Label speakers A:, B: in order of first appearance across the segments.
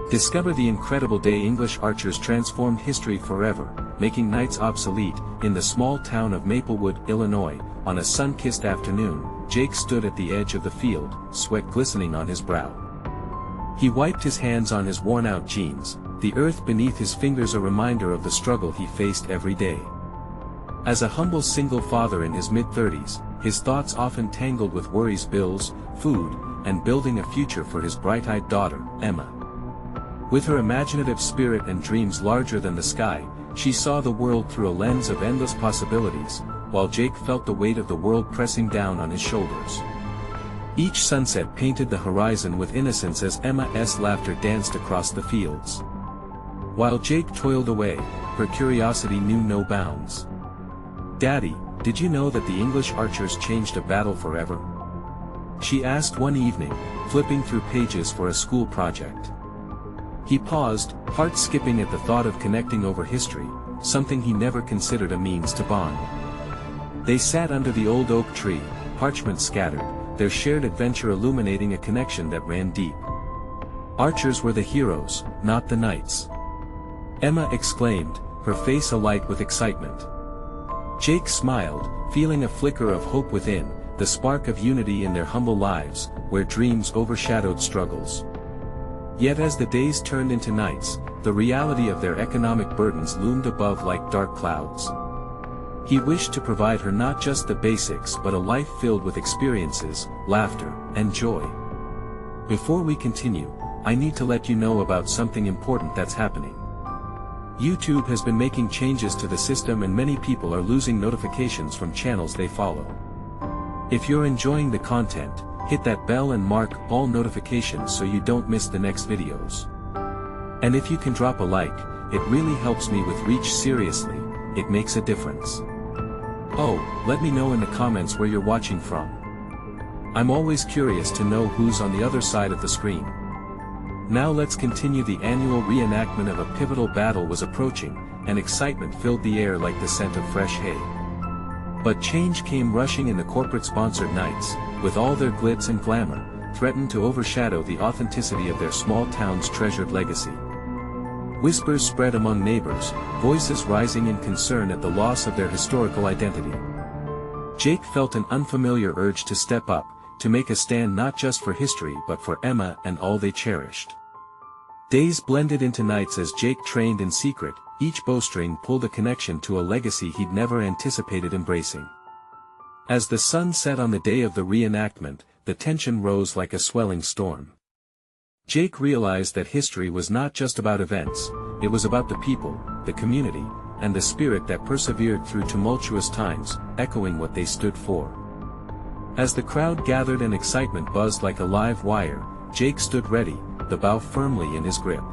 A: Discover the incredible day English archers transformed history forever, making knights obsolete. In the small town of Maplewood, Illinois, on a sun-kissed afternoon, Jake stood at the edge of the field, sweat glistening on his brow. He wiped his hands on his worn-out jeans, the earth beneath his fingers a reminder of the struggle he faced every day. As a humble single father in his mid-30s, his thoughts often tangled with worries, bills, food, and building a future for his bright-eyed daughter, Emma. With her imaginative spirit and dreams larger than the sky, she saw the world through a lens of endless possibilities, while Jake felt the weight of the world pressing down on his shoulders. Each sunset painted the horizon with innocence as Emma's laughter danced across the fields. While Jake toiled away, her curiosity knew no bounds. "Daddy, did you know that the English archers changed a battle forever?" she asked one evening, flipping through pages for a school project. He paused, heart skipping at the thought of connecting over history, something he never considered a means to bond. They sat under the old oak tree, parchment scattered, their shared adventure illuminating a connection that ran deep. Archers were the heroes, not the knights, Emma exclaimed, her face alight with excitement. Jake smiled, feeling a flicker of hope within, the spark of unity in their humble lives, where dreams overshadowed struggles. Yet as the days turned into nights, the reality of their economic burdens loomed above like dark clouds. He wished to provide her not just the basics but a life filled with experiences, laughter, and joy. Before we continue, I need to let you know about something important that's happening. YouTube has been making changes to the system and many people are losing notifications from channels they follow. If you're enjoying the content, hit that bell and mark all notifications so you don't miss the next videos. And if you can drop a like, it really helps me with reach. Seriously, it makes a difference. Oh, let me know in the comments where you're watching from. I'm always curious to know who's on the other side of the screen. Now let's continue. The annual reenactment of a pivotal battle was approaching, and excitement filled the air like the scent of fresh hay. But change came rushing in. The corporate-sponsored knights, with all their glitz and glamour, threatened to overshadow the authenticity of their small town's treasured legacy. Whispers spread among neighbors, voices rising in concern at the loss of their historical identity. Jake felt an unfamiliar urge to step up, to make a stand not just for history but for Emma and all they cherished. Days blended into nights as Jake trained in secret, each bowstring pulled a connection to a legacy he'd never anticipated embracing. As the sun set on the day of the reenactment, the tension rose like a swelling storm. Jake realized that history was not just about events, it was about the people, the community, and the spirit that persevered through tumultuous times, echoing what they stood for. As the crowd gathered and excitement buzzed like a live wire, Jake stood ready, the bow firmly in his grip.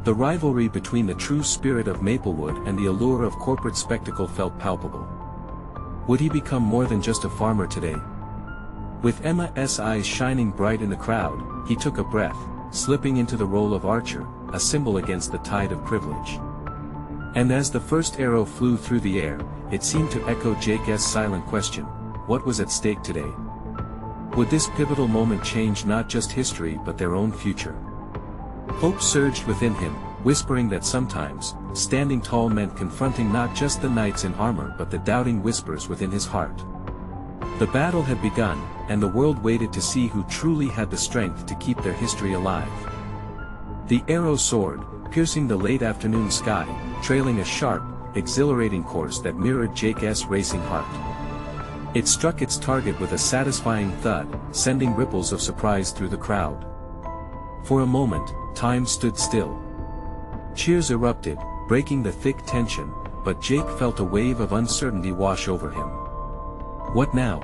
A: The rivalry between the true spirit of Maplewood and the allure of corporate spectacle felt palpable. Would he become more than just a farmer today? With Emma's eyes shining bright in the crowd, he took a breath, slipping into the role of archer, a symbol against the tide of privilege. And as the first arrow flew through the air, it seemed to echo Jake's silent question: what was at stake today? Would this pivotal moment change not just history but their own future? Hope surged within him, whispering that sometimes, standing tall meant confronting not just the knights in armor but the doubting whispers within his heart. The battle had begun, and the world waited to see who truly had the strength to keep their history alive. The arrow soared, piercing the late afternoon sky, trailing a sharp, exhilarating course that mirrored Jake's racing heart. It struck its target with a satisfying thud, sending ripples of surprise through the crowd. For a moment, time stood still. Cheers erupted, breaking the thick tension, but Jake felt a wave of uncertainty wash over him. What now?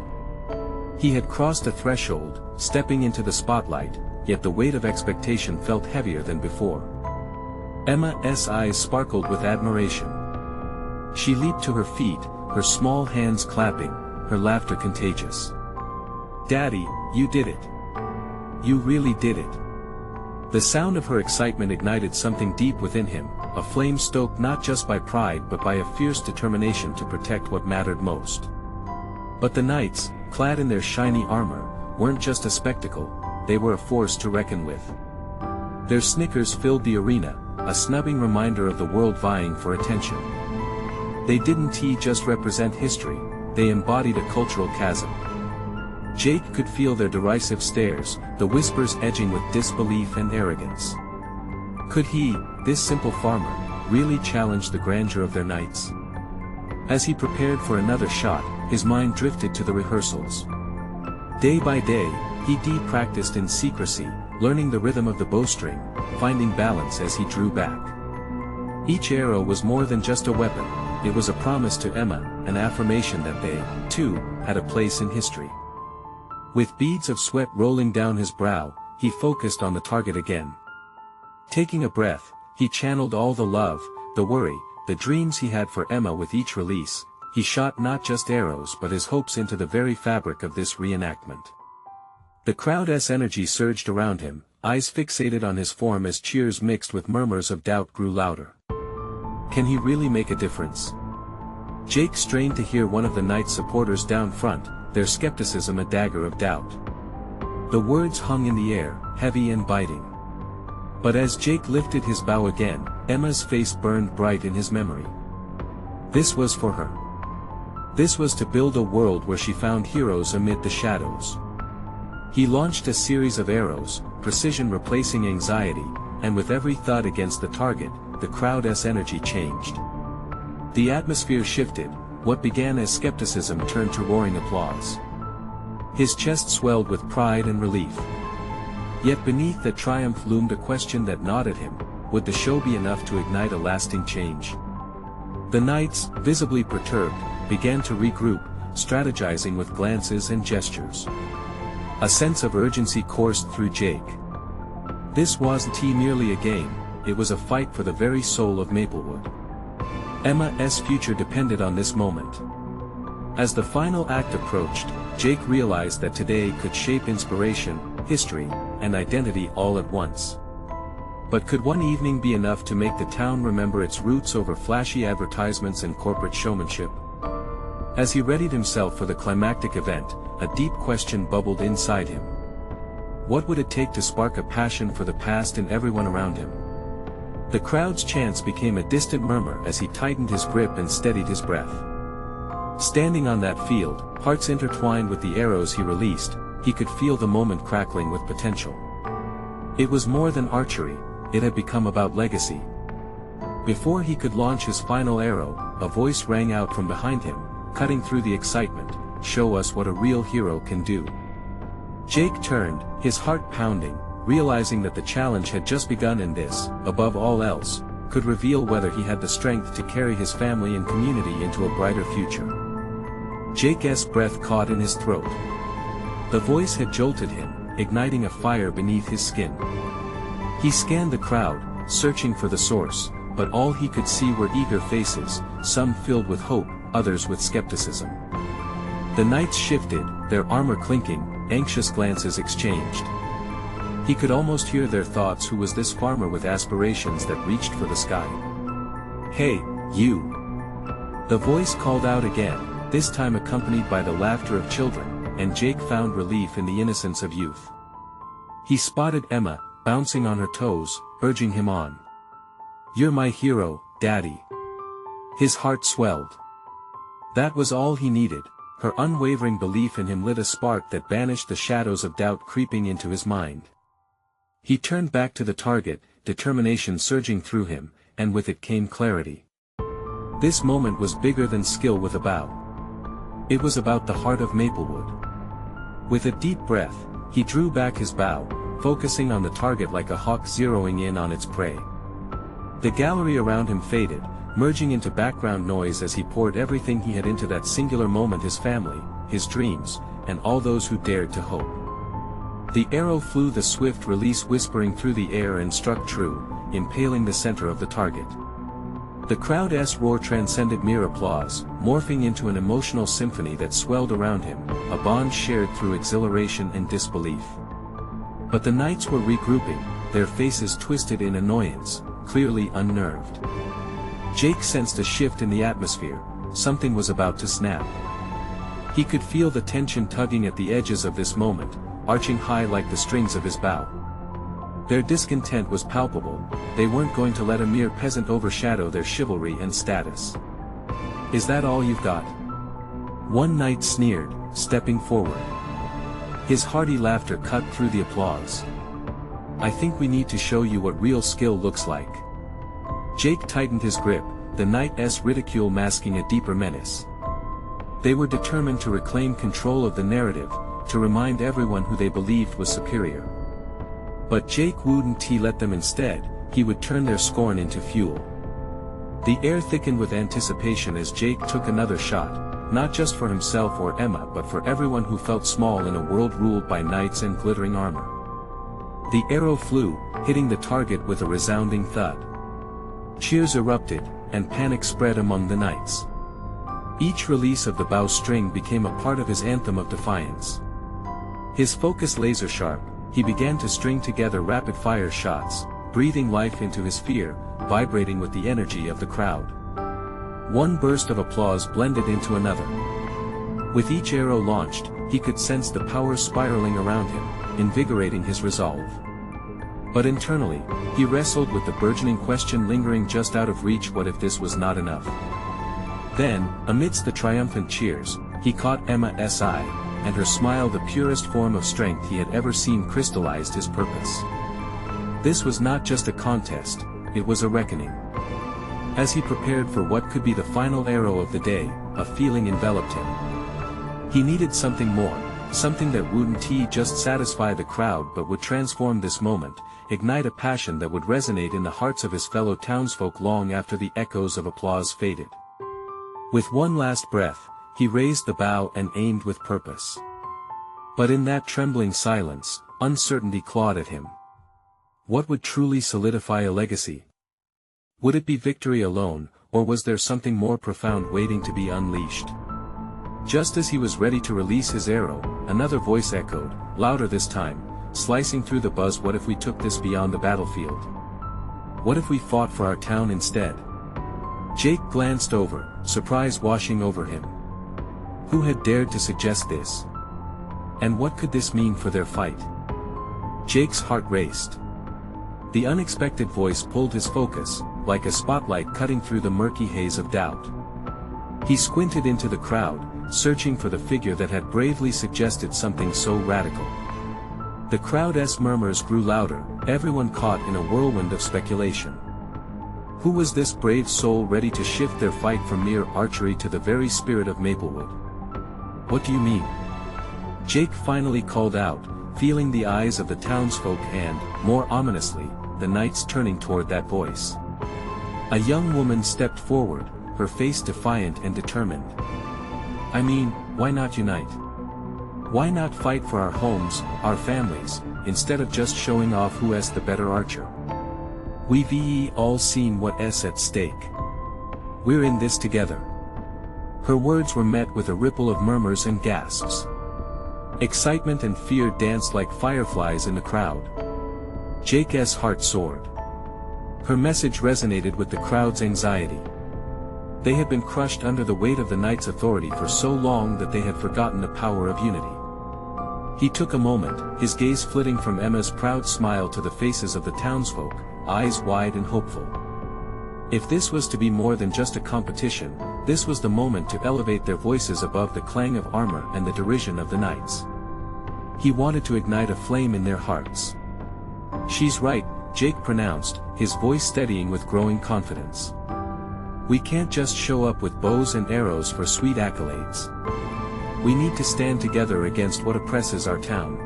A: He had crossed a threshold, stepping into the spotlight, yet the weight of expectation felt heavier than before. Emma's eyes sparkled with admiration. She leaped to her feet, her small hands clapping, her laughter contagious. "Daddy, you did it. You really did it." The sound of her excitement ignited something deep within him, a flame stoked not just by pride but by a fierce determination to protect what mattered most. But the knights, clad in their shiny armor, weren't just a spectacle, they were a force to reckon with. Their snickers filled the arena, a snubbing reminder of the world vying for attention. They didn't just represent history, they embodied a cultural chasm. Jake could feel their derisive stares, the whispers edging with disbelief and arrogance. Could he, this simple farmer, really challenge the grandeur of their knights? As he prepared for another shot, his mind drifted to the rehearsals. Day by day, he practiced in secrecy, learning the rhythm of the bowstring, finding balance as he drew back. Each arrow was more than just a weapon, it was a promise to Emma, an affirmation that they, too, had a place in history. With beads of sweat rolling down his brow, he focused on the target again. Taking a breath, he channeled all the love, the worry, the dreams he had for Emma. With each release, he shot not just arrows but his hopes into the very fabric of this reenactment. The crowd's energy surged around him, eyes fixated on his form as cheers mixed with murmurs of doubt grew louder. Can he really make a difference? Jake strained to hear one of the Knights' supporters down front, their skepticism a dagger of doubt. The words hung in the air, heavy and biting. But as Jake lifted his bow again, Emma's face burned bright in his memory. This was for her. This was to build a world where she found heroes amid the shadows. He launched a series of arrows, precision replacing anxiety, and with every thud against the target, the crowd's energy changed. The atmosphere shifted, what began as skepticism turned to roaring applause. His chest swelled with pride and relief. Yet beneath that triumph loomed a question that gnawed at him: would the show be enough to ignite a lasting change? The Knights, visibly perturbed, began to regroup, strategizing with glances and gestures. A sense of urgency coursed through Jake. This wasn't merely a game, it was a fight for the very soul of Maplewood. Emma's future depended on this moment. As the final act approached, Jake realized that today could shape inspiration, history, and identity all at once. But could one evening be enough to make the town remember its roots over flashy advertisements and corporate showmanship? As he readied himself for the climactic event, a deep question bubbled inside him. What would it take to spark a passion for the past in everyone around him? The crowd's chants became a distant murmur as he tightened his grip and steadied his breath. Standing on that field, hearts intertwined with the arrows he released, he could feel the moment crackling with potential. It was more than archery, it had become about legacy. Before he could launch his final arrow, a voice rang out from behind him, cutting through the excitement: "Show us what a real hero can do." Jake turned, his heart pounding, realizing that the challenge had just begun and this, above all else, could reveal whether he had the strength to carry his family and community into a brighter future. Jake's breath caught in his throat. The voice had jolted him, igniting a fire beneath his skin. He scanned the crowd, searching for the source, but all he could see were eager faces, some filled with hope, others with skepticism. The Knights shifted, their armor clinking, anxious glances exchanged. He could almost hear their thoughts: who was this farmer with aspirations that reached for the sky? "Hey, you!" The voice called out again, this time accompanied by the laughter of children, and Jake found relief in the innocence of youth. He spotted Emma, bouncing on her toes, urging him on. "You're my hero, Daddy." His heart swelled. That was all he needed. Her unwavering belief in him lit a spark that banished the shadows of doubt creeping into his mind. He turned back to the target, determination surging through him, and with it came clarity. This moment was bigger than skill with a bow. It was about the heart of Maplewood. With a deep breath, he drew back his bow, focusing on the target like a hawk zeroing in on its prey. The gallery around him faded, merging into background noise as he poured everything he had into that singular moment: his family, his dreams, and all those who dared to hope. The arrow flew, the swift release whispering through the air, and struck true, impaling the center of the target. The crowd's roar transcended mere applause, morphing into an emotional symphony that swelled around him, a bond shared through exhilaration and disbelief. But the Knights were regrouping, their faces twisted in annoyance, clearly unnerved. Jake sensed a shift in the atmosphere, something was about to snap. He could feel the tension tugging at the edges of this moment, arching high like the strings of his bow. Their discontent was palpable. They weren't going to let a mere peasant overshadow their chivalry and status. "Is that all you've got?" one knight sneered, stepping forward. His hearty laughter cut through the applause. "I think we need to show you what real skill looks like." Jake tightened his grip, the knight's ridicule masking a deeper menace. They were determined to reclaim control of the narrative, to remind everyone who they believed was superior. But Jake wouldn't let them. Instead, he would turn their scorn into fuel. The air thickened with anticipation as Jake took another shot, not just for himself or Emma but for everyone who felt small in a world ruled by knights and glittering armor. The arrow flew, hitting the target with a resounding thud. Cheers erupted, and panic spread among the knights. Each release of the bowstring became a part of his anthem of defiance. His focus laser-sharp, he began to string together rapid-fire shots, breathing life into his fear, vibrating with the energy of the crowd. One burst of applause blended into another. With each arrow launched, he could sense the power spiraling around him, invigorating his resolve. But internally, he wrestled with the burgeoning question lingering just out of reach: what if this was not enough? Then, amidst the triumphant cheers, he caught Emma's eye, and her smile, the purest form of strength he had ever seen, crystallized his purpose. This was not just a contest, it was a reckoning. As he prepared for what could be the final arrow of the day, a feeling enveloped him. He needed something more, something that wouldn't just satisfy the crowd but would transform this moment, ignite a passion that would resonate in the hearts of his fellow townsfolk long after the echoes of applause faded. With one last breath, he raised the bow and aimed with purpose. But in that trembling silence, uncertainty clawed at him. What would truly solidify a legacy? Would it be victory alone, or was there something more profound waiting to be unleashed? Just as he was ready to release his arrow, another voice echoed, louder this time, slicing through the buzz. What if we took this beyond the battlefield? What if we fought for our town instead? Jake glanced over, surprise washing over him. Who had dared to suggest this? And what could this mean for their fight? Jake's heart raced. The unexpected voice pulled his focus, like a spotlight cutting through the murky haze of doubt. He squinted into the crowd, searching for the figure that had bravely suggested something so radical. The crowd's murmurs grew louder, everyone caught in a whirlwind of speculation. Who was this brave soul ready to shift their fight from mere archery to the very spirit of Maplewood? What do you mean? Jake finally called out, feeling the eyes of the townsfolk and, more ominously, the knights turning toward that voice. A young woman stepped forward, her face defiant and determined. I mean, why not unite? Why not fight for our homes, our families, instead of just showing off who is the better archer? We've all seen what's at stake. We're in this together. Her words were met with a ripple of murmurs and gasps. Excitement and fear danced like fireflies in the crowd. Jake's heart soared. Her message resonated with the crowd's anxiety. They had been crushed under the weight of the knight's authority for so long that they had forgotten the power of unity. He took a moment, his gaze flitting from Emma's proud smile to the faces of the townsfolk, eyes wide and hopeful. If this was to be more than just a competition, this was the moment to elevate their voices above the clang of armor and the derision of the knights. He wanted to ignite a flame in their hearts. She's right, Jake pronounced, his voice steadying with growing confidence. We can't just show up with bows and arrows for sweet accolades. We need to stand together against what oppresses our town.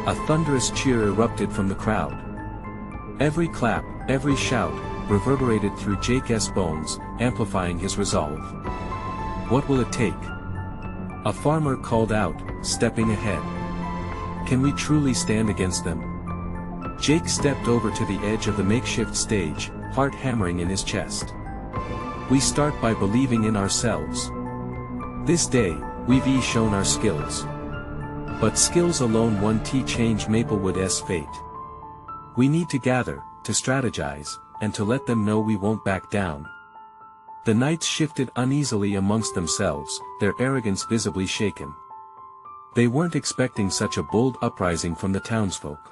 A: A thunderous cheer erupted from the crowd. Every clap, every shout, reverberated through Jake's bones, amplifying his resolve. What will it take? A farmer called out, stepping ahead. Can we truly stand against them? Jake stepped over to the edge of the makeshift stage, heart hammering in his chest. We start by believing in ourselves. This day, we've shown our skills. But skills alone won't change Maplewood's fate. We need to gather, to strategize, and to let them know we won't back down. The knights shifted uneasily amongst themselves, their arrogance visibly shaken. They weren't expecting such a bold uprising from the townsfolk.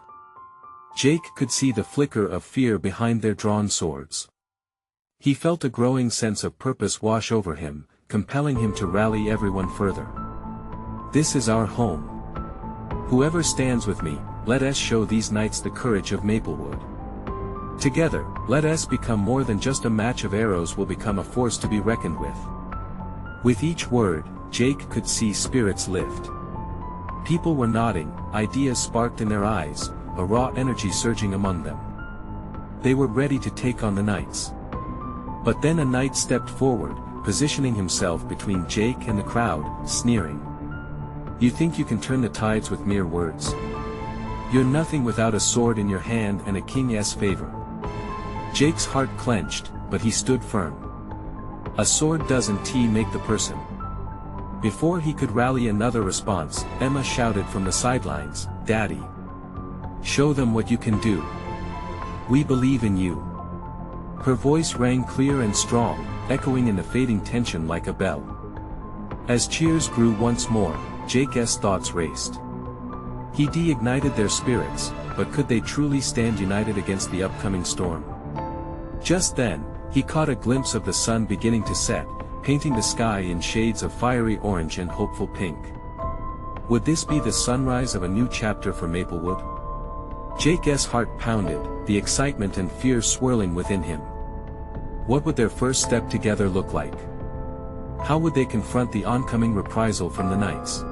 A: Jake could see the flicker of fear behind their drawn swords. He felt a growing sense of purpose wash over him, compelling him to rally everyone further. This is our home. Whoever stands with me, let us show these knights the courage of Maplewood. Together, let us become more than just a match of arrows, will become a force to be reckoned with. With each word, Jake could see spirits lift. People were nodding, ideas sparked in their eyes, a raw energy surging among them. They were ready to take on the knights. But then a knight stepped forward, positioning himself between Jake and the crowd, sneering. You think you can turn the tides with mere words? You're nothing without a sword in your hand and a king's favor. Jake's heart clenched, but he stood firm. A sword doesn't make the person. Before he could rally another response, Emma shouted from the sidelines, "Daddy! Show them what you can do. We believe in you." Her voice rang clear and strong, echoing in the fading tension like a bell. As cheers grew once more, Jake's thoughts raced. He ignited their spirits, but could they truly stand united against the upcoming storm? Just then, he caught a glimpse of the sun beginning to set, painting the sky in shades of fiery orange and hopeful pink. Would this be the sunrise of a new chapter for Maplewood? Jake's heart pounded, the excitement and fear swirling within him. What would their first step together look like? How would they confront the oncoming reprisal from the knights?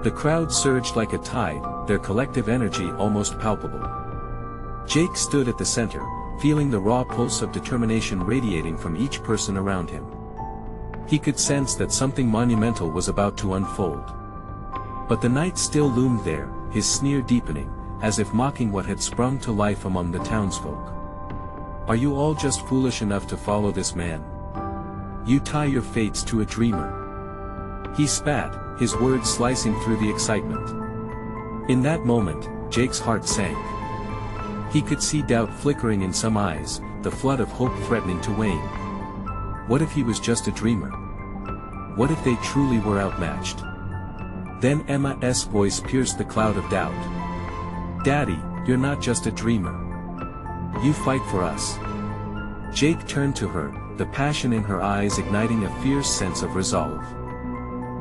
A: The crowd surged like a tide, their collective energy almost palpable. Jake stood at the center, feeling the raw pulse of determination radiating from each person around him. He could sense that something monumental was about to unfold. But the knight still loomed there, his sneer deepening, as if mocking what had sprung to life among the townsfolk. Are you all just foolish enough to follow this man? You tie your fates to a dreamer. He spat, his words slicing through the excitement. In that moment, Jake's heart sank. He could see doubt flickering in some eyes, the flood of hope threatening to wane. What if he was just a dreamer? What if they truly were outmatched? Then Emma's voice pierced the cloud of doubt. Daddy, you're not just a dreamer. You fight for us. Jake turned to her, the passion in her eyes igniting a fierce sense of resolve.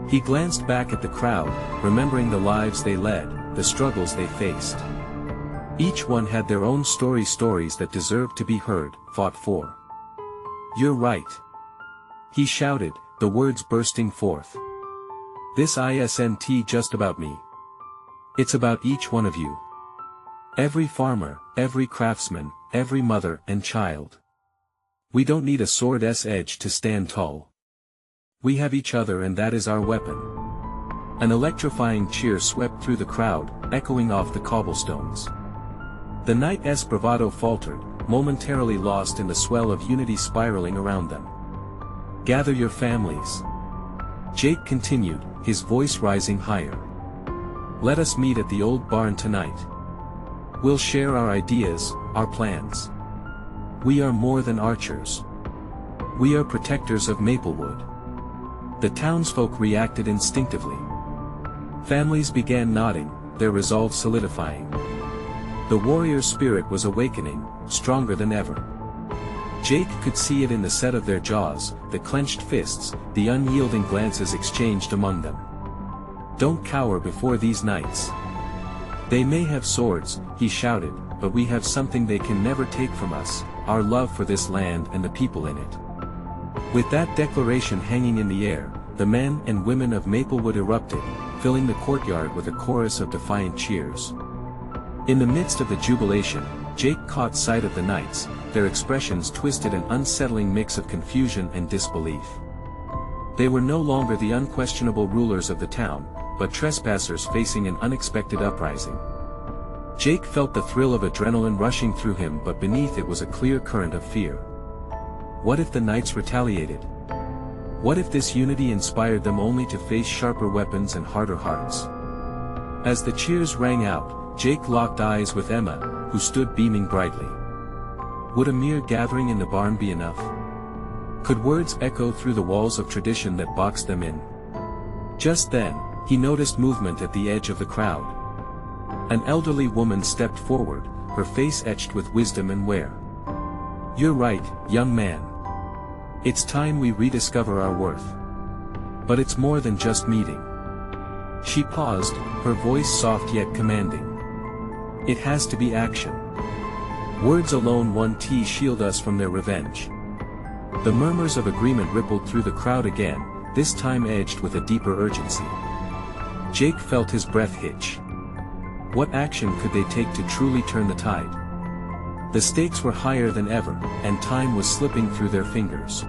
A: He glanced back at the crowd, remembering the lives they led, the struggles they faced. Each one had their own stories that deserved to be heard, fought for. You're right. He shouted, the words bursting forth. This isn't just about me. It's about each one of you. Every farmer, every craftsman, every mother and child. We don't need a sword's edge to stand tall. We have each other, and that is our weapon. An electrifying cheer swept through the crowd, echoing off the cobblestones. The knight's bravado faltered, momentarily lost in the swell of unity spiraling around them. Gather your families. Jake continued, his voice rising higher. Let us meet at the old barn tonight. We'll share our ideas, our plans. We are more than archers. We are protectors of Maplewood. The townsfolk reacted instinctively. Families began nodding, their resolve solidifying. The warrior spirit was awakening, stronger than ever. Jake could see it in the set of their jaws, the clenched fists, the unyielding glances exchanged among them. Don't cower before these knights. They may have swords, he shouted, but we have something they can never take from us, our love for this land and the people in it. With that declaration hanging in the air, the men and women of Maplewood erupted, filling the courtyard with a chorus of defiant cheers. In the midst of the jubilation, Jake caught sight of the knights, their expressions twisted an unsettling mix of confusion and disbelief. They were no longer the unquestionable rulers of the town, but trespassers facing an unexpected uprising. Jake felt the thrill of adrenaline rushing through him, but beneath it was a clear current of fear. What if the knights retaliated? What if this unity inspired them only to face sharper weapons and harder hearts? As the cheers rang out, Jake locked eyes with Emma, who stood beaming brightly. Would a mere gathering in the barn be enough? Could words echo through the walls of tradition that boxed them in? Just then, he noticed movement at the edge of the crowd. An elderly woman stepped forward, her face etched with wisdom and wear. "You're right, young man. It's time we rediscover our worth. But it's more than just meeting." She paused, her voice soft yet commanding. "It has to be action. Words alone won't shield us from their revenge." The murmurs of agreement rippled through the crowd again, this time edged with a deeper urgency. Jake felt his breath hitch. What action could they take to truly turn the tide? The stakes were higher than ever, and time was slipping through their fingers.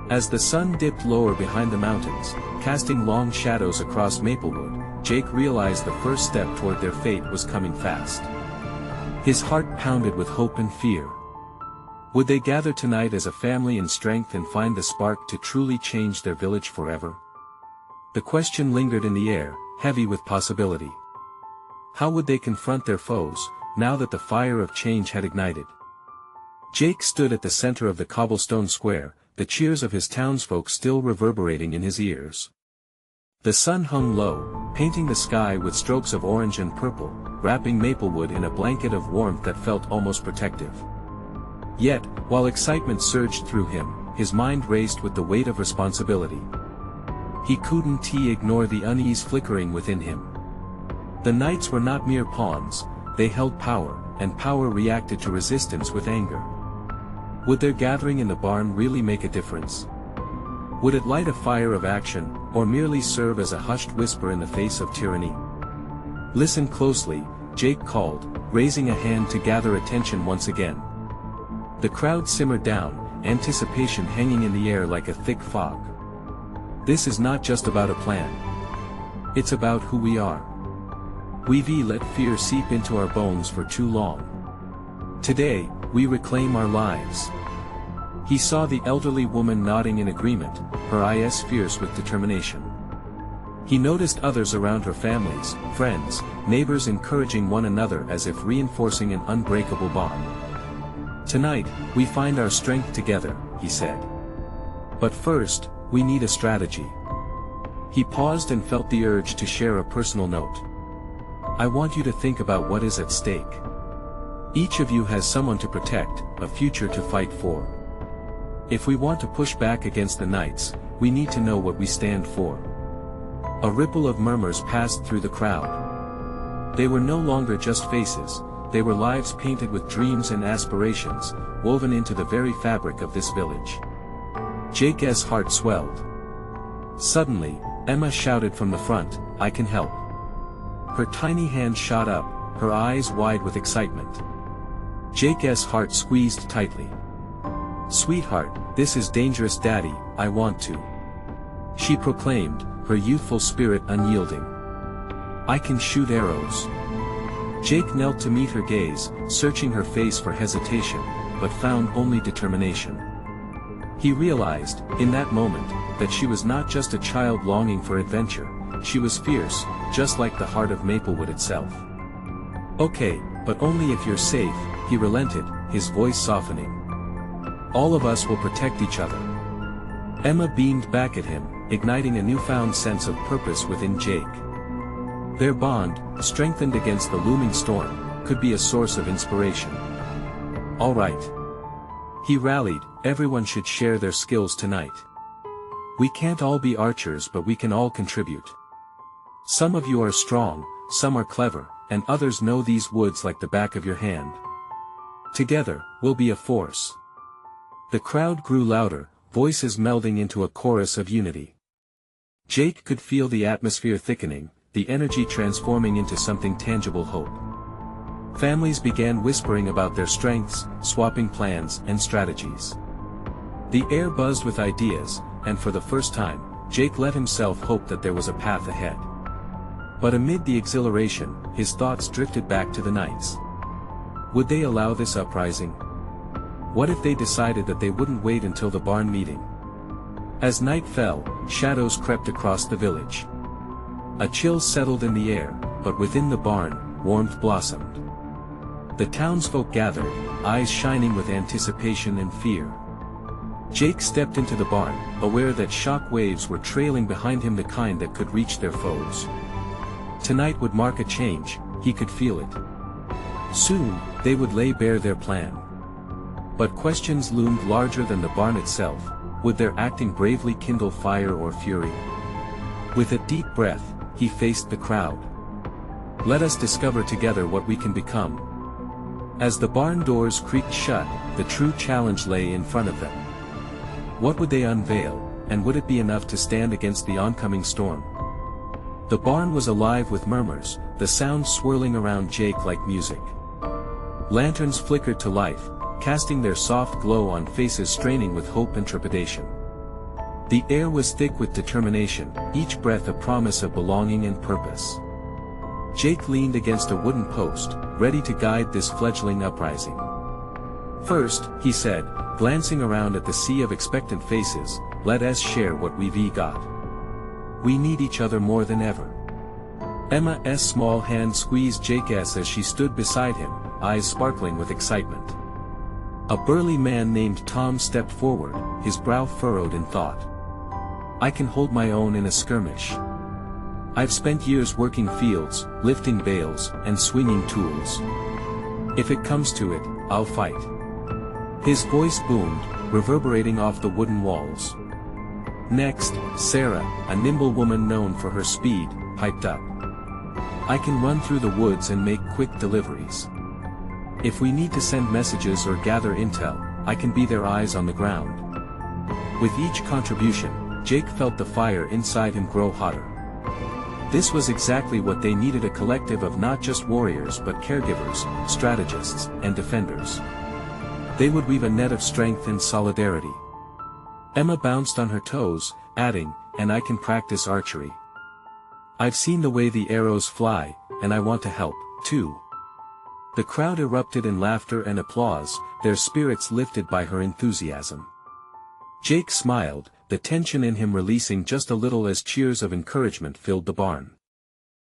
A: As the sun dipped lower behind the mountains, casting long shadows across Maplewood, Jake realized the first step toward their fate was coming fast. His heart pounded with hope and fear. Would they gather tonight as a family in strength and find the spark to truly change their village forever? The question lingered in the air, heavy with possibility. How would they confront their foes, now that the fire of change had ignited? Jake stood at the center of the cobblestone square, the cheers of his townsfolk still reverberating in his ears. The sun hung low, painting the sky with strokes of orange and purple, wrapping Maplewood in a blanket of warmth that felt almost protective. Yet, while excitement surged through him, his mind raced with the weight of responsibility. He couldn't ignore the unease flickering within him. The knights were not mere pawns, they held power, and power reacted to resistance with anger. Would their gathering in the barn really make a difference? Would it light a fire of action, or merely serve as a hushed whisper in the face of tyranny? "Listen closely," Jake called, raising a hand to gather attention once again. The crowd simmered down, anticipation hanging in the air like a thick fog. "This is not just about a plan. It's about who we are. We've let fear seep into our bones for too long. Today, we reclaim our lives." He saw the elderly woman nodding in agreement, her eyes fierce with determination. He noticed others around her, families, friends, neighbors encouraging one another as if reinforcing an unbreakable bond. "Tonight, we find our strength together," he said. "But first, we need a strategy." He paused and felt the urge to share a personal note. "I want you to think about what is at stake. Each of you has someone to protect, a future to fight for. If we want to push back against the knights, we need to know what we stand for." A ripple of murmurs passed through the crowd. They were no longer just faces, they were lives painted with dreams and aspirations, woven into the very fabric of this village. Jake's heart swelled. Suddenly, Emma shouted from the front, "I can help." Her tiny hand shot up, her eyes wide with excitement. Jake's heart squeezed tightly. "Sweetheart, this is dangerous, Daddy, I want to," she proclaimed, her youthful spirit unyielding. "I can shoot arrows." Jake knelt to meet her gaze, searching her face for hesitation, but found only determination. He realized, in that moment, that she was not just a child longing for adventure, she was fierce, just like the heart of Maplewood itself. "Okay, but only if you're safe," he relented, his voice softening. "All of us will protect each other." Emma beamed back at him, igniting a newfound sense of purpose within Jake. Their bond, strengthened against the looming storm, could be a source of inspiration. "All right." He rallied, "Everyone should share their skills tonight. We can't all be archers, but we can all contribute. Some of you are strong, some are clever, and others know these woods like the back of your hand. Together, we'll be a force." The crowd grew louder, voices melding into a chorus of unity. Jake could feel the atmosphere thickening, the energy transforming into something tangible: hope. Families began whispering about their strengths, swapping plans and strategies. The air buzzed with ideas, and for the first time, Jake let himself hope that there was a path ahead. But amid the exhilaration, his thoughts drifted back to the knights. Would they allow this uprising? What if they decided that they wouldn't wait until the barn meeting? As night fell, shadows crept across the village. A chill settled in the air, but within the barn, warmth blossomed. The townsfolk gathered, eyes shining with anticipation and fear. Jake stepped into the barn, aware that shock waves were trailing behind him, the kind that could reach their foes. Tonight would mark a change, he could feel it. Soon, they would lay bare their plan. But questions loomed larger than the barn itself. Would their acting bravely kindle fire or fury? With a deep breath, he faced the crowd. Let us discover together what we can become. As the barn doors creaked shut, the true challenge lay in front of them. What would they unveil, and would it be enough to stand against the oncoming storm? The barn was alive with murmurs, the sounds swirling around Jake like music. Lanterns flickered to life, casting their soft glow on faces straining with hope and trepidation. The air was thick with determination, each breath a promise of belonging and purpose. Jake leaned against a wooden post, ready to guide this fledgling uprising. First, he said, glancing around at the sea of expectant faces, let us share what we've got. We need each other more than ever. Emma's small hand squeezed Jake's as she stood beside him, eyes sparkling with excitement. A burly man named Tom stepped forward, his brow furrowed in thought. I can hold my own in a skirmish. I've spent years working fields, lifting bales, and swinging tools. If it comes to it, I'll fight. His voice boomed, reverberating off the wooden walls. Next, Sarah, a nimble woman known for her speed, piped up. I can run through the woods and make quick deliveries. If we need to send messages or gather intel, I can be their eyes on the ground. With each contribution, Jake felt the fire inside him grow hotter. This was exactly what they needed, a collective of not just warriors but caregivers, strategists, and defenders. They would weave a net of strength and solidarity. Emma bounced on her toes, adding, and I can practice archery. I've seen the way the arrows fly, and I want to help, too. The crowd erupted in laughter and applause, their spirits lifted by her enthusiasm. Jake smiled, the tension in him releasing just a little as cheers of encouragement filled the barn.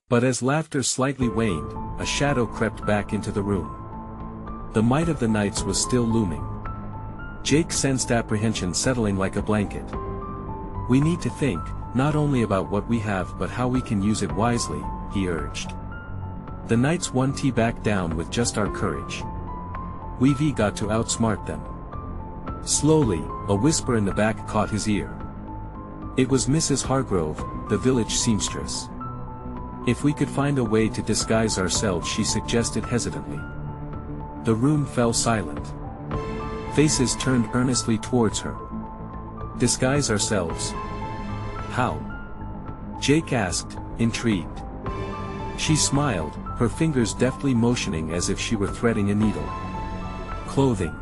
A: But as laughter slightly waned, a shadow crept back into the room. The might of the knights was still looming. Jake sensed apprehension settling like a blanket. We need to think, not only about what we have but how we can use it wisely, he urged. The knights won't back down with just our courage. We've got to outsmart them. Slowly, a whisper in the back caught his ear. It was Mrs. Hargrove, the village seamstress. If we could find a way to disguise ourselves, she suggested hesitantly. The room fell silent. Faces turned earnestly towards her. Disguise ourselves? How? Jake asked, intrigued. She smiled, her fingers deftly motioning as if she were threading a needle. Clothing.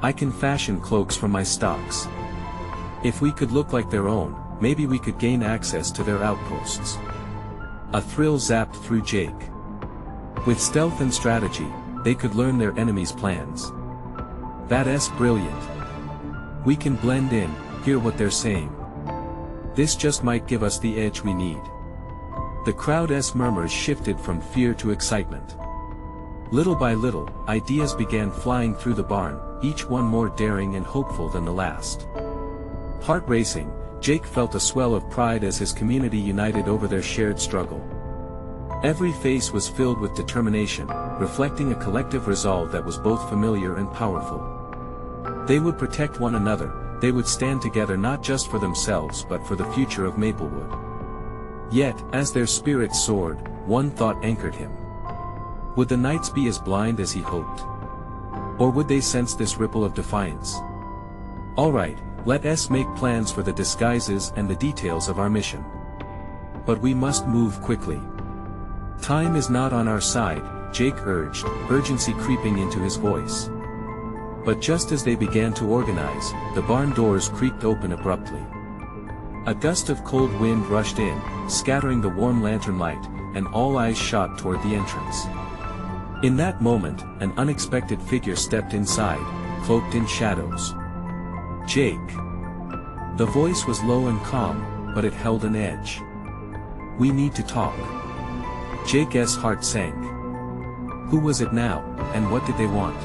A: I can fashion cloaks from my stocks. If we could look like their own, maybe we could gain access to their outposts. A thrill zapped through Jake. With stealth and strategy, they could learn their enemies' plans. That's brilliant. We can blend in, hear what they're saying. This just might give us the edge we need. The crowd's murmurs shifted from fear to excitement. Little by little, ideas began flying through the barn, each one more daring and hopeful than the last. Heart racing, Jake felt a swell of pride as his community united over their shared struggle. Every face was filled with determination, reflecting a collective resolve that was both familiar and powerful. They would protect one another, they would stand together not just for themselves but for the future of Maplewood. Yet, as their spirits soared, one thought anchored him. Would the knights be as blind as he hoped? Or would they sense this ripple of defiance? Alright, let us make plans for the disguises and the details of our mission. But we must move quickly. Time is not on our side, Jake urged, urgency creeping into his voice. But just as they began to organize, the barn doors creaked open abruptly. A gust of cold wind rushed in, scattering the warm lantern light, and all eyes shot toward the entrance. In that moment, an unexpected figure stepped inside, cloaked in shadows. Jake. The voice was low and calm, but it held an edge. We need to talk. Jake's heart sank. Who was it now, and what did they want?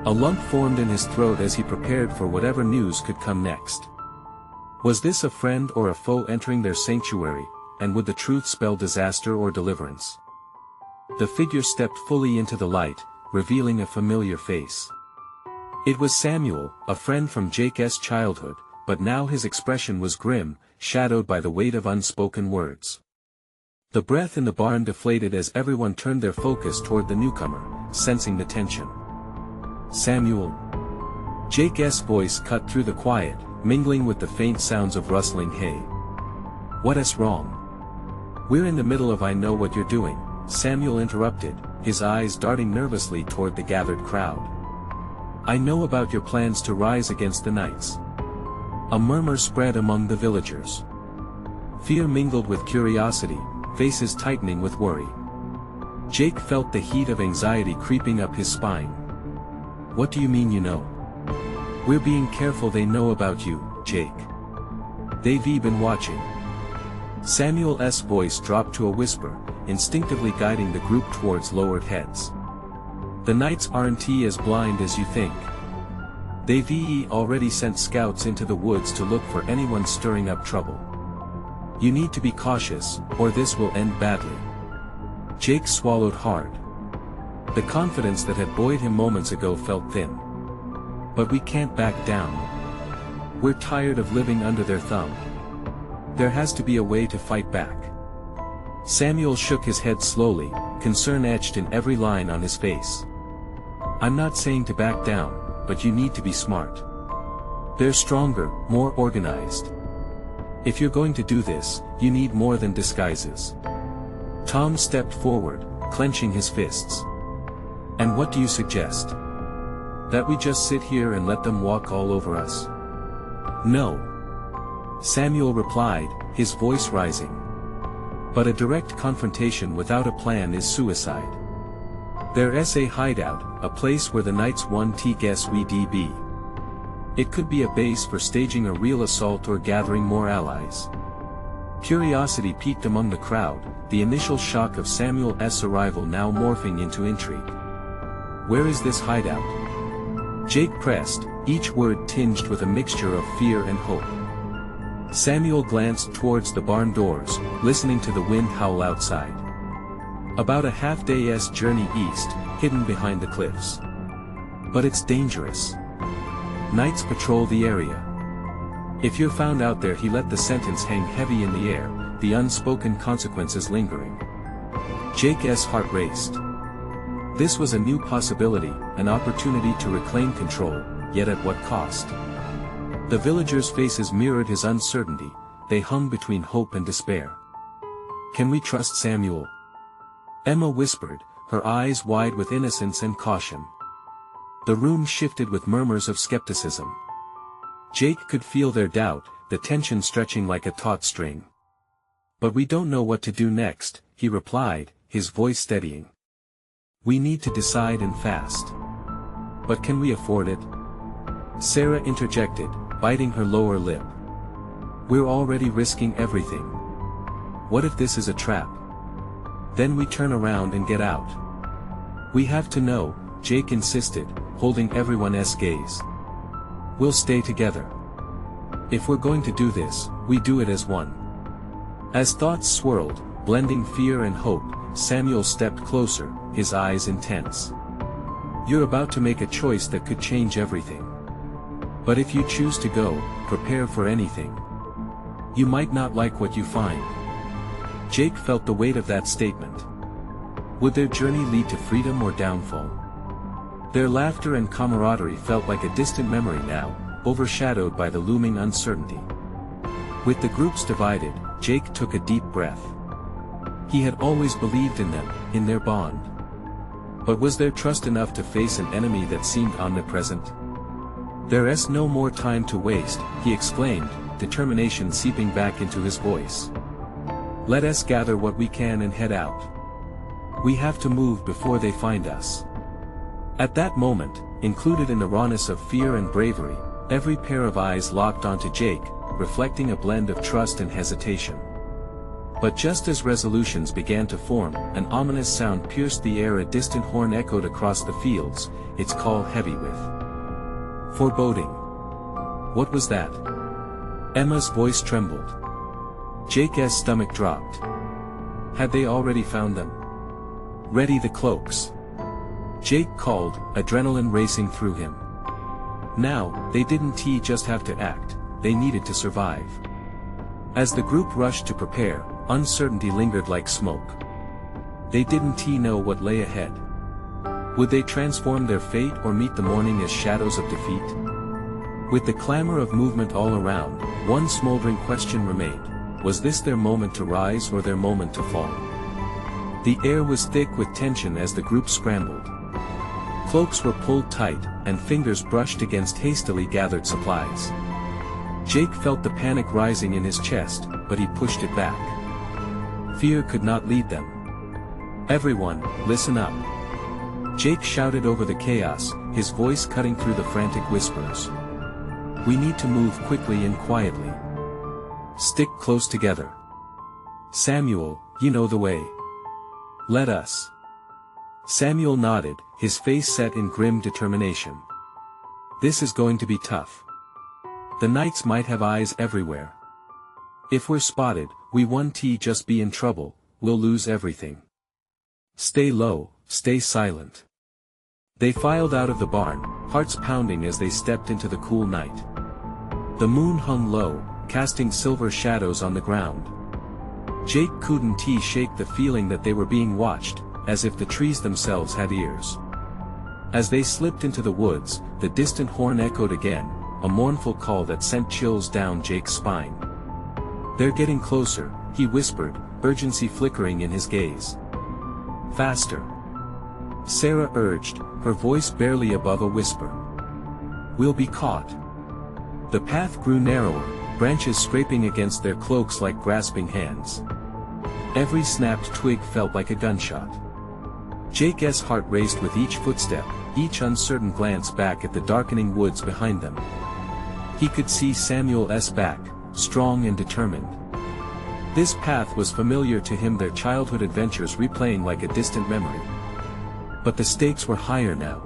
A: A lump formed in his throat as he prepared for whatever news could come next. Was this a friend or a foe entering their sanctuary, and would the truth spell disaster or deliverance? The figure stepped fully into the light, revealing a familiar face. It was Samuel, a friend from Jake's childhood, but now his expression was grim, shadowed by the weight of unspoken words. The breath in the barn deflated as everyone turned their focus toward the newcomer, sensing the tension. "Samuel." Jake's voice cut through the quiet, mingling with the faint sounds of rustling hay. "What's wrong?" "We're in the middle of I know what you're doing," Samuel interrupted, his eyes darting nervously toward the gathered crowd. "I know about your plans to rise against the knights." A murmur spread among the villagers. Fear mingled with curiosity, faces tightening with worry. Jake felt the heat of anxiety creeping up his spine. "What do you mean you know?" "We're being careful they know about you, Jake. They've been watching." Samuel's voice dropped to a whisper, instinctively guiding the group towards lowered heads. "The knights aren't as blind as you think. They've already sent scouts into the woods to look for anyone stirring up trouble. You need to be cautious, or this will end badly." Jake swallowed hard. The confidence that had buoyed him moments ago felt thin. "But we can't back down. We're tired of living under their thumb. There has to be a way to fight back." Samuel shook his head slowly, concern etched in every line on his face. "I'm not saying to back down, but you need to be smart. They're stronger, more organized. If you're going to do this, you need more than disguises." Tom stepped forward, clenching his fists. "And what do you suggest? That we just sit here and let them walk all over us?" "No," Samuel replied, his voice rising. "But a direct confrontation without a plan is suicide. There's a hideout, a place where the knights want to guess we'd be. It could be a base for staging a real assault or gathering more allies." Curiosity peaked among the crowd, the initial shock of Samuel's arrival now morphing into intrigue. "Where is this hideout?" Jake pressed, each word tinged with a mixture of fear and hope. Samuel glanced towards the barn doors, listening to the wind howl outside. "About a half-day's journey east, hidden behind the cliffs. But it's dangerous. Knights patrol the area. If you're found out there," he let the sentence hang heavy in the air, the unspoken consequences lingering. Jake's heart raced. This was a new possibility, an opportunity to reclaim control, yet at what cost? The villagers' faces mirrored his uncertainty, they hung between hope and despair. "Can we trust Samuel?" Emma whispered, her eyes wide with innocence and caution. The room shifted with murmurs of skepticism. Jake could feel their doubt, the tension stretching like a taut string. "But we don't know what to do next," he replied, his voice steadying. "We need to decide and fast." "But can we afford it?" Sarah interjected, biting her lower lip. "We're already risking everything. What if this is a trap? Then we turn around and get out." "We have to know," Jake insisted, holding everyone's gaze. "We'll stay together. If we're going to do this, we do it as one." As thoughts swirled, blending fear and hope, Samuel stepped closer, his eyes intense. "You're about to make a choice that could change everything. But if you choose to go, prepare for anything. You might not like what you find." Jake felt the weight of that statement. Would their journey lead to freedom or downfall? Their laughter and camaraderie felt like a distant memory now, overshadowed by the looming uncertainty. With the groups divided, Jake took a deep breath. He had always believed in them, in their bond. But was there trust enough to face an enemy that seemed omnipresent? "There's no more time to waste," he exclaimed, determination seeping back into his voice. "Let us gather what we can and head out. We have to move before they find us." At that moment, included in the rawness of fear and bravery, every pair of eyes locked onto Jake, reflecting a blend of trust and hesitation. But just as resolutions began to form, an ominous sound pierced the air. A distant horn echoed across the fields, its call heavy with foreboding. What was that? Emma's voice trembled. Jake's stomach dropped. Had they already found them? "Ready the cloaks," Jake called, adrenaline racing through him. Now, they didn't just have to act, they needed to survive. As the group rushed to prepare, uncertainty lingered like smoke. They didn't know what lay ahead. Would they transform their fate or meet the morning as shadows of defeat? With the clamor of movement all around, one smoldering question remained: was this their moment to rise or their moment to fall? The air was thick with tension as the group scrambled. Cloaks were pulled tight, and fingers brushed against hastily gathered supplies. Jake felt the panic rising in his chest, but he pushed it back. Fear could not lead them. "Everyone, listen up," Jake shouted over the chaos, his voice cutting through the frantic whispers. "We need to move quickly and quietly. Stick close together. Samuel, you know the way. Let us." Samuel nodded, his face set in grim determination. "This is going to be tough. The knights might have eyes everywhere. If we're spotted, we won't just be in trouble, we'll lose everything. Stay low, stay silent." They filed out of the barn, hearts pounding as they stepped into the cool night. The moon hung low, casting silver shadows on the ground. Jake couldn't shake the feeling that they were being watched, as if the trees themselves had ears. As they slipped into the woods, the distant horn echoed again, a mournful call that sent chills down Jake's spine. "They're getting closer," he whispered, urgency flickering in his gaze. "Faster," Sarah urged, her voice barely above a whisper. "We'll be caught." The path grew narrower, branches scraping against their cloaks like grasping hands. Every snapped twig felt like a gunshot. Jake's heart raced with each footstep, each uncertain glance back at the darkening woods behind them. He could see Samuel's back, strong and determined. This path was familiar to him, their childhood adventures replaying like a distant memory. But the stakes were higher now.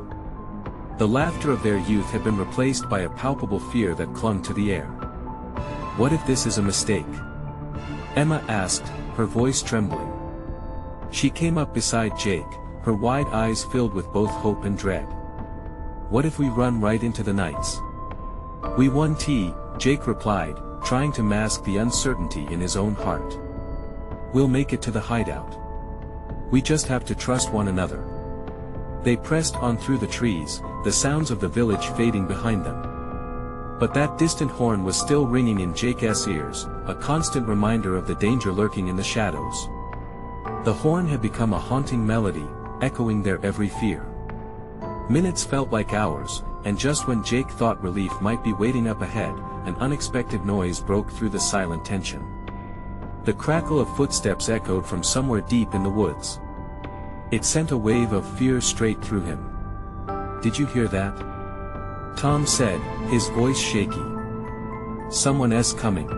A: The laughter of their youth had been replaced by a palpable fear that clung to the air. "What if this is a mistake?" Emma asked, her voice trembling. She came up beside Jake, her wide eyes filled with both hope and dread. "What if we run right into the knights?" "We won't," Jake replied, trying to mask the uncertainty in his own heart. "We'll make it to the hideout. We just have to trust one another." They pressed on through the trees, the sounds of the village fading behind them. But that distant horn was still ringing in Jake's ears, a constant reminder of the danger lurking in the shadows. The horn had become a haunting melody, echoing their every fear. Minutes felt like hours, and just when Jake thought relief might be waiting up ahead, an unexpected noise broke through the silent tension. The crackle of footsteps echoed from somewhere deep in the woods. It sent a wave of fear straight through him. "Did you hear that?" Tom said, his voice shaky. "Someone's coming."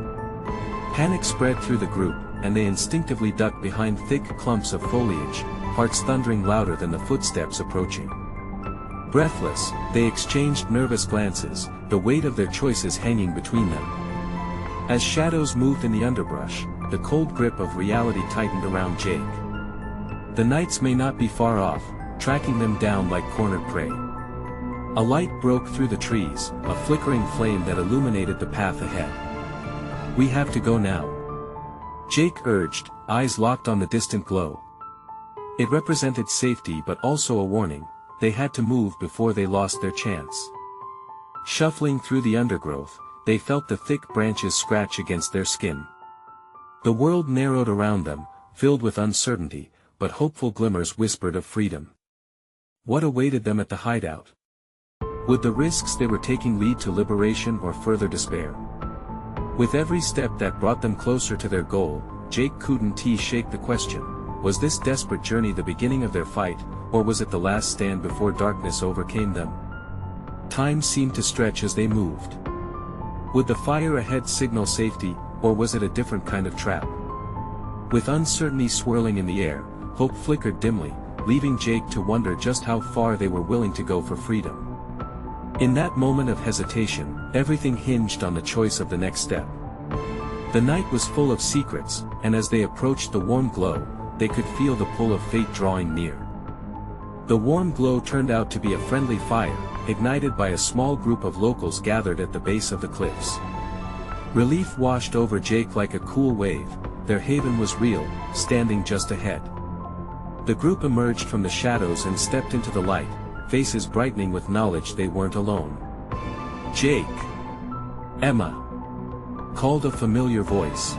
A: Panic spread through the group, and they instinctively ducked behind thick clumps of foliage, hearts thundering louder than the footsteps approaching. Breathless, they exchanged nervous glances, the weight of their choices hanging between them. As shadows moved in the underbrush, the cold grip of reality tightened around Jake. The knights may not be far off, tracking them down like cornered prey. A light broke through the trees, a flickering flame that illuminated the path ahead. "We have to go now," Jake urged, eyes locked on the distant glow. It represented safety but also a warning. They had to move before they lost their chance. Shuffling through the undergrowth, they felt the thick branches scratch against their skin. The world narrowed around them, filled with uncertainty, but hopeful glimmers whispered of freedom. What awaited them at the hideout? Would the risks they were taking lead to liberation or further despair? With every step that brought them closer to their goal, Jake couldn't shake the question: was this desperate journey the beginning of their fight, or was it the last stand before darkness overcame them? Time seemed to stretch as they moved. Would the fire ahead signal safety, or was it a different kind of trap? With uncertainty swirling in the air, hope flickered dimly, leaving Jake to wonder just how far they were willing to go for freedom. In that moment of hesitation, everything hinged on the choice of the next step. The night was full of secrets, and as they approached the warm glow, they could feel the pull of fate drawing near. The warm glow turned out to be a friendly fire, ignited by a small group of locals gathered at the base of the cliffs. Relief washed over Jake like a cool wave. Their haven was real, standing just ahead. The group emerged from the shadows and stepped into the light, faces brightening with knowledge they weren't alone. "Jake! Emma!" called a familiar voice.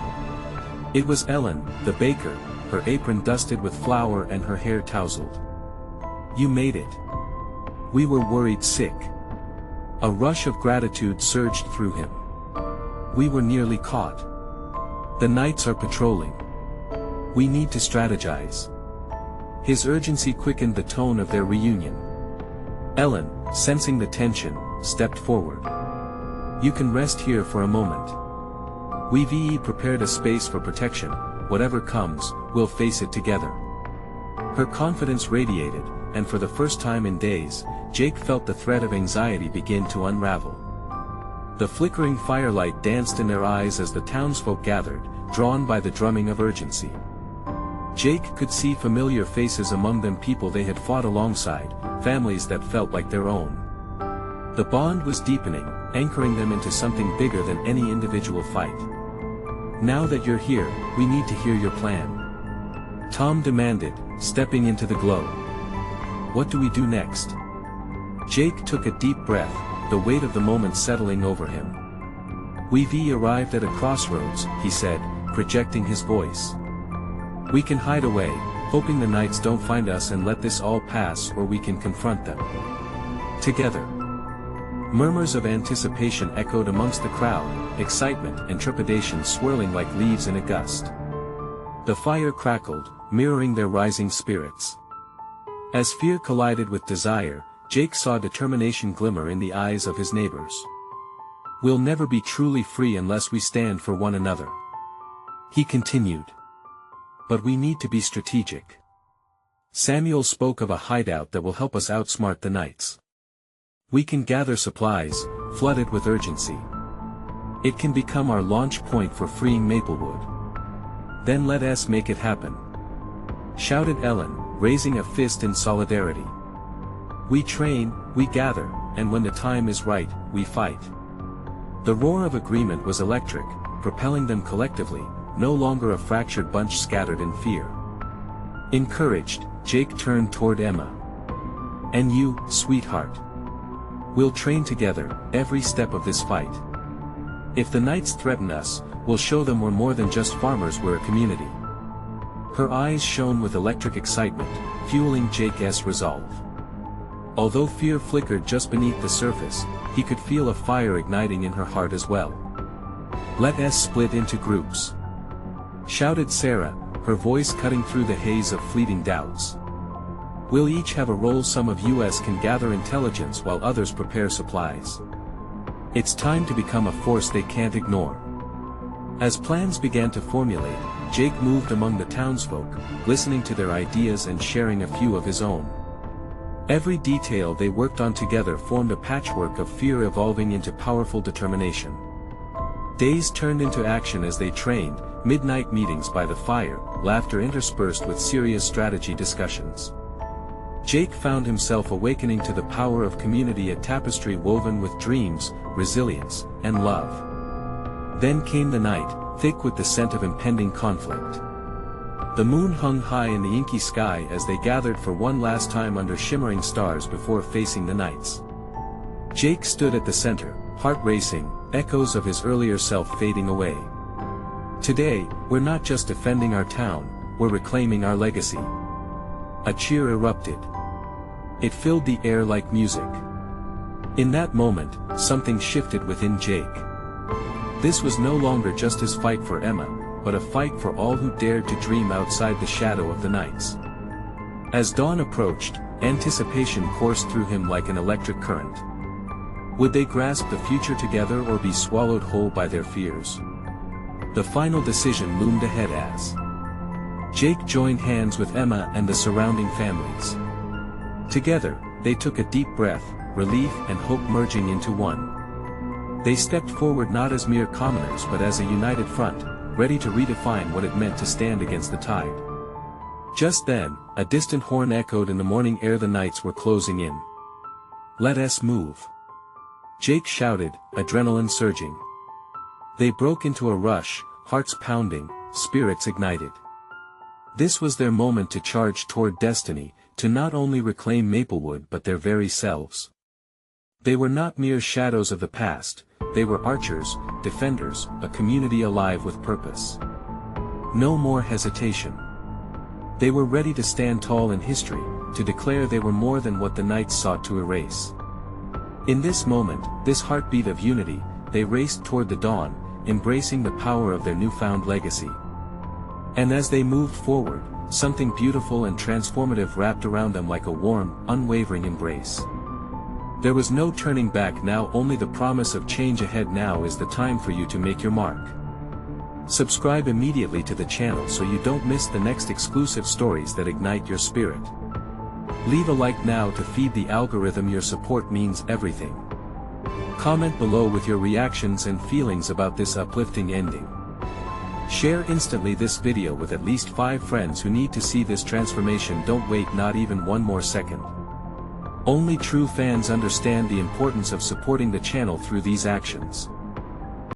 A: It was Ellen, the baker, her apron dusted with flour and her hair tousled. "You made it. We were worried sick." A rush of gratitude surged through him. "We were nearly caught. The knights are patrolling. We need to strategize." His urgency quickened the tone of their reunion. Ellen, sensing the tension, stepped forward. "You can rest here for a moment. We've prepared a space for protection. Whatever comes, we'll face it together." Her confidence radiated, and for the first time in days, Jake felt the thread of anxiety begin to unravel. The flickering firelight danced in their eyes as the townsfolk gathered, drawn by the drumming of urgency. Jake could see familiar faces among them, people they had fought alongside, families that felt like their own. The bond was deepening, anchoring them into something bigger than any individual fight. "Now that you're here, we need to hear your plan," Tom demanded, stepping into the glow. "What do we do next?" Jake took a deep breath, the weight of the moment settling over him. "We've arrived at a crossroads," he said, projecting his voice. "We can hide away, hoping the knights don't find us and let this all pass, or we can confront them together." Murmurs of anticipation echoed amongst the crowd, excitement and trepidation swirling like leaves in a gust. The fire crackled, mirroring their rising spirits. As fear collided with desire, Jake saw determination glimmer in the eyes of his neighbors. "We'll never be truly free unless we stand for one another," he continued. "But we need to be strategic. Samuel spoke of a hideout that will help us outsmart the knights. We can gather supplies, flood it with urgency. It can become our launch point for freeing Maplewood. Then let us make it happen," shouted Ellen, raising a fist in solidarity. "We train, we gather, and when the time is right, we fight." The roar of agreement was electric, propelling them collectively, no longer a fractured bunch scattered in fear. Encouraged, Jake turned toward Emma. "And you, sweetheart. We'll train together, every step of this fight. If the knights threaten us, we'll show them we're more than just farmers, we're a community." Her eyes shone with electric excitement, fueling Jake's resolve. Although fear flickered just beneath the surface, he could feel a fire igniting in her heart as well. "Let us split into groups," shouted Sarah, her voice cutting through the haze of fleeting doubts. "We'll each have a role. Some of us can gather intelligence while others prepare supplies. It's time to become a force they can't ignore." As plans began to formulate, Jake moved among the townsfolk, listening to their ideas and sharing a few of his own. Every detail they worked on together formed a patchwork of fear evolving into powerful determination. Days turned into action as they trained, midnight meetings by the fire, laughter interspersed with serious strategy discussions. Jake found himself awakening to the power of community, a tapestry woven with dreams, resilience, and love. Then came the night, thick with the scent of impending conflict. The moon hung high in the inky sky as they gathered for one last time under shimmering stars before facing the knights. Jake stood at the center, heart racing, echoes of his earlier self fading away. "Today, we're not just defending our town, we're reclaiming our legacy." A cheer erupted. It filled the air like music. In that moment, something shifted within Jake. This was no longer just his fight for Emma, but a fight for all who dared to dream outside the shadow of the knights. As dawn approached, anticipation coursed through him like an electric current. Would they grasp the future together or be swallowed whole by their fears? The final decision loomed ahead as Jake joined hands with Emma and the surrounding families. Together, they took a deep breath, relief and hope merging into one. They stepped forward not as mere commoners but as a united front, ready to redefine what it meant to stand against the tide. Just then, a distant horn echoed in the morning air. The knights were closing in. "Let us move!" Jake shouted, adrenaline surging. They broke into a rush, hearts pounding, spirits ignited. This was their moment to charge toward destiny, to not only reclaim Maplewood but their very selves. They were not mere shadows of the past, they were archers, defenders, a community alive with purpose. No more hesitation. They were ready to stand tall in history, to declare they were more than what the knights sought to erase. In this moment, this heartbeat of unity, they raced toward the dawn, embracing the power of their newfound legacy. And as they moved forward, something beautiful and transformative wrapped around them like a warm, unwavering embrace. There was no turning back now, only the promise of change ahead. Now is the time for you to make your mark. Subscribe immediately to the channel so you don't miss the next exclusive stories that ignite your spirit. Leave a like now to feed the algorithm. Your support means everything. Comment below with your reactions and feelings about this uplifting ending. Share instantly this video with at least 5 friends who need to see this transformation. Don't wait not even one more second. Only true fans understand the importance of supporting the channel through these actions.